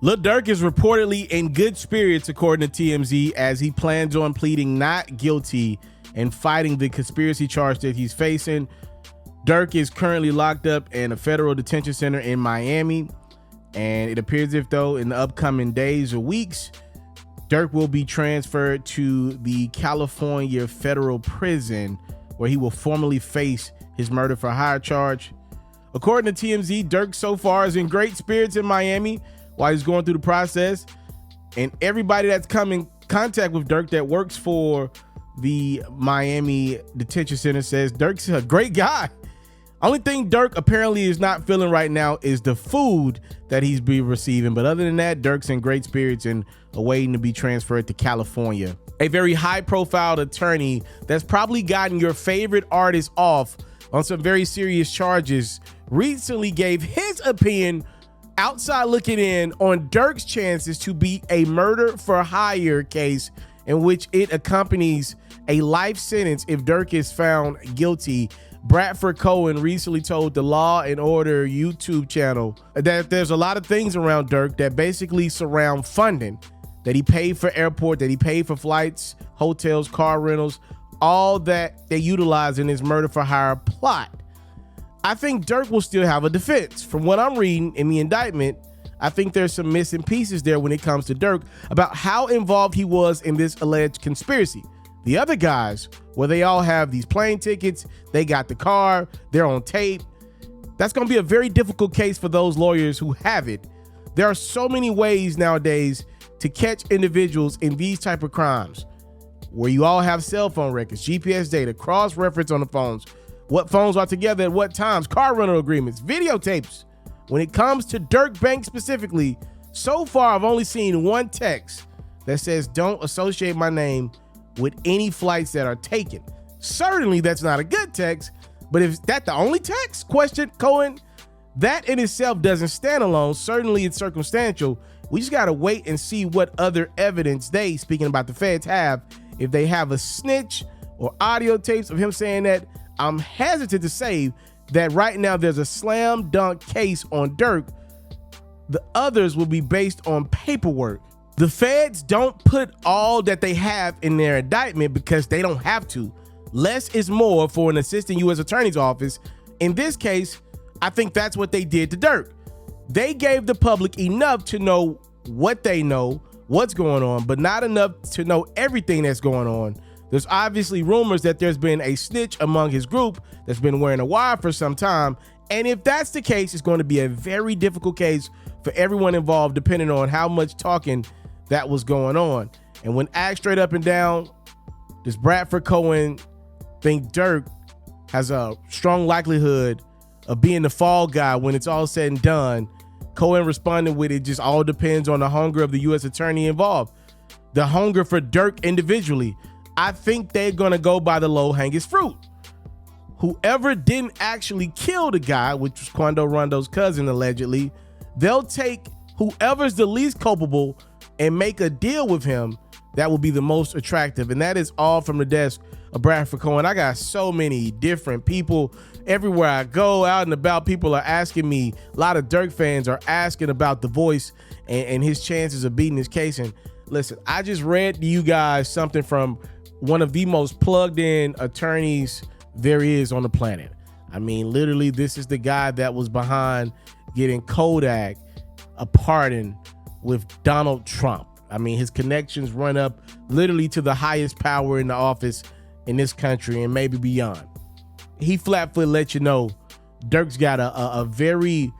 Lil Durk is reportedly in good spirits, according to TMZ, as he plans on pleading not guilty and fighting the conspiracy charge that he's facing. Durk is currently locked up in a federal detention center in Miami, and it appears as though in the upcoming days or weeks, Durk will be transferred to the California federal prison, where he will formally face his murder for hire charge. According to TMZ, Durk so far is in great spirits in Miami while he's going through the process, and everybody that's come in contact with Durk that works for the Miami detention center says Durk's a great guy. Only thing Durk apparently is not feeling right now is the food that he's been receiving. But other than that, Durk's in great spirits and awaiting to be transferred to California. A very high-profile attorney that's probably gotten your favorite artist off on some very serious charges recently gave his opinion outside looking in on Durk's chances to beat a murder for hire case in which it accompanies a life sentence if Durk is found guilty. Bradford Cohen recently told the Law and Order YouTube channel that there's a lot of things around Durk that basically surround funding, that he paid for airport, that he paid for flights, hotels, car rentals, all that they utilize in his murder for hire plot. I think Durk will still have a defense. From what I'm reading in the indictment, I think there's some missing pieces there when it comes to Durk about how involved he was in this alleged conspiracy. The other guys, where they all have these plane tickets, they got the car, they're on tape. That's going to be a very difficult case for those lawyers who have it. There are so many ways nowadays to catch individuals in these type of crimes, where you all have cell phone records, GPS data, cross-reference on the phones, what phones are together at what times, car rental agreements, videotapes. When it comes to Durk Bank specifically, so far I've only seen one text that says, "Don't associate my name with any flights that are taken." Certainly that's not a good text, but if that's the only text, question Cohen, that in itself doesn't stand alone. Certainly it's circumstantial. We just got to wait and see what other evidence they, speaking about the feds, have. If they have a snitch or audio tapes of him saying that, I'm hesitant to say that right now there's a slam dunk case on Durk. The others will be based on paperwork. The feds don't put all that they have in their indictment because they don't have to. Less is more for an assistant U.S. attorney's office. In this case, I think that's what they did to Durk. They gave the public enough to know what they know, what's going on, but not enough to know everything that's going on. There's obviously rumors that there's been a snitch among his group that's been wearing a wire for some time. And if that's the case, it's going to be a very difficult case for everyone involved, depending on how much talking that was going on. And when asked straight up and down, does Bradford Cohen think Durk has a strong likelihood of being the fall guy when it's all said and done? Cohen responded with, it just all depends on the hunger of the U.S. attorney involved. The hunger for Durk individually. I think they're going to go by the low-hanging fruit. Whoever didn't actually kill the guy, which was Quando Rondo's cousin allegedly, they'll take whoever's the least culpable and make a deal with him that will be the most attractive. And that is all from the desk of Bradford Cohen. I got so many different people everywhere I go, out and about. People are asking me, a lot of Durk fans are asking about The Voice and his chances of beating this case. And listen, I just read to you guys something from one of the most plugged in attorneys there is on the planet. I mean, literally, this is the guy that was behind getting Kodak a pardon with Donald Trump. I mean, his connections run up literally to the highest power in the office in this country and maybe beyond. He flat-foot let you know Durk's got a very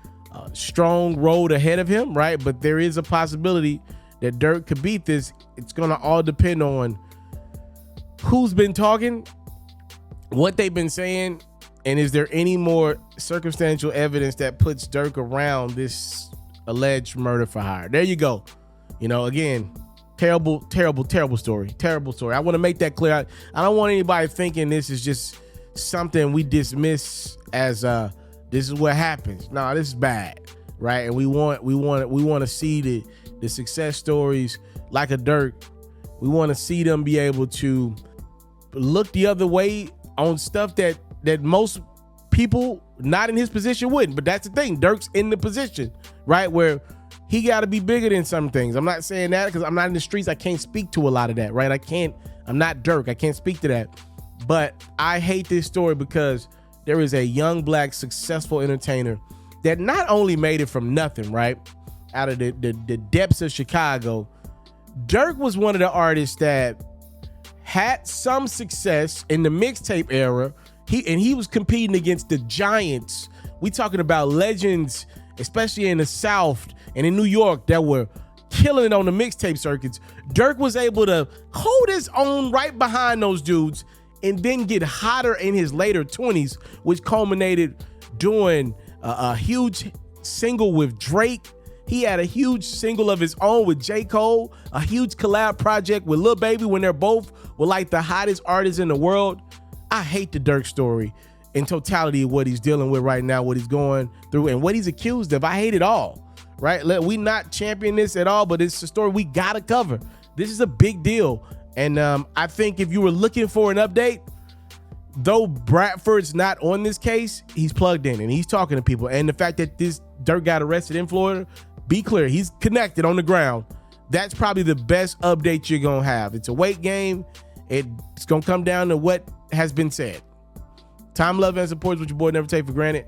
strong road ahead of him, right? But there is a possibility that Durk could beat this. It's going to all depend on who's been talking, what they've been saying, and is there any more circumstantial evidence that puts Durk around this alleged murder for hire. There you go. You know, again, terrible, terrible, terrible story. Terrible story. I want to make that clear. I don't want anybody thinking this is just something we dismiss as this is what happens. No, this is bad, right? And we want to see the success stories like a Durk. We want to see them be able to look the other way on stuff that most people not in his position wouldn't. But that's the thing. Durk's in the position, right, where he got to be bigger than some things. I'm not saying that because I'm not in the streets. I can't speak to a lot of that, right? I'm not Durk. I can't speak to that. But I hate this story because there is a young black successful entertainer that not only made it from nothing, right? Out of the depths of Chicago. Durk was one of the artists that had some success in the mixtape era. He was competing against the giants. We talking about legends, especially in the South and in New York, that were killing it on the mixtape circuits. Durk was able to hold his own right behind those dudes and then get hotter in his later 20s, which culminated doing a huge single with Drake. He had a huge single of his own with J. Cole, a huge collab project with Lil Baby when they're both were like the hottest artists in the world. I hate the Durk story in totality of what he's dealing with right now, what he's going through, and what he's accused of. I hate it all, right? We not champion this at all, but it's a story we gotta cover. This is a big deal. And I think if you were looking for an update, though Bradford's not on this case, he's plugged in and he's talking to people. And the fact that this Durk got arrested in Florida, be clear, he's connected on the ground. That's probably the best update you're gonna have. It's a weight game. It's gonna come down to what has been said. Time, love, and support is what your boy never take for granted.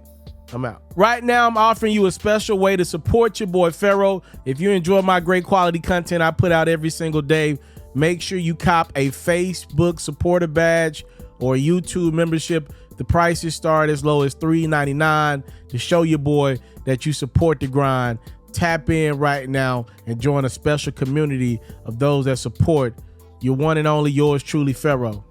I'm out. Right now, I'm offering you a special way to support your boy FERRO. If you enjoy my great quality content I put out every single day, make sure you cop a Facebook supporter badge or a YouTube membership. The prices start as low as $3.99 to show your boy that you support the grind. Tap in right now and join a special community of those that support your one and only, yours truly, FERRO.